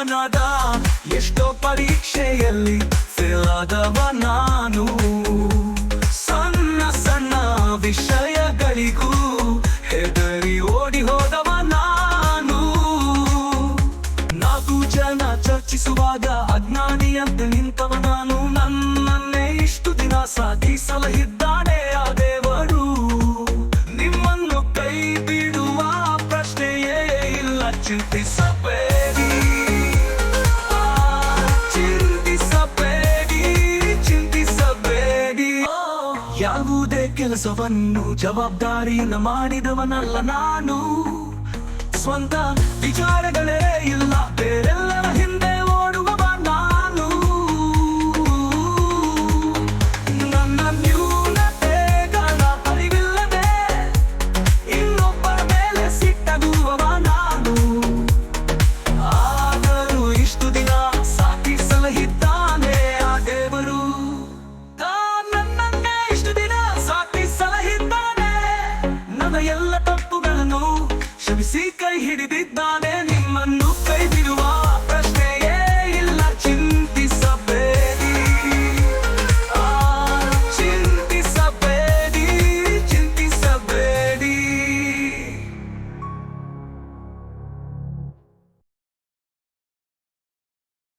ಜ್ಞಾನದ ಎಷ್ಟೋ ಪರೀಕ್ಷೆಯಲ್ಲಿ ಫೇಲ್ ಆದವ ನಾನು. ಸಣ್ಣ ಸಣ್ಣ ವಿಷಯಗಳಿಗೂ ಹೆದರಿ ಓಡಿ ಹೋದವ ನಾನು. ನಾಲ್ಕು ಜನ ಚರ್ಚಿಸುವಾಗ ಅಜ್ಞಾನಿಯಂತೆ ನಿಂತವ ನಾನು. ನನ್ನನ್ನೇ ಇಷ್ಟು ದಿನ ಸಾಧಿಸಲಿದ್ದಾನೆ ಆ ದೇವರು. ನಿಮ್ಮನ್ನು ಕೈ ಬಿಡುವ ಪ್ರಶ್ನೆಯೇ ಇಲ್ಲ, ಚಿಂತಿಸಬೇಡಿ, ಚಿಂತಿಸಬೇಡಿ. ಯಾವುದೇ ಕೆಲಸವನ್ನು ಜವಾಬ್ದಾರಿಯಿಂದ ಮಾಡಿದವನಲ್ಲ ನಾನು. ಸ್ವಂತ ವಿಚಾರಗಳೇ ಇಲ್ಲ, ಬೇರೆ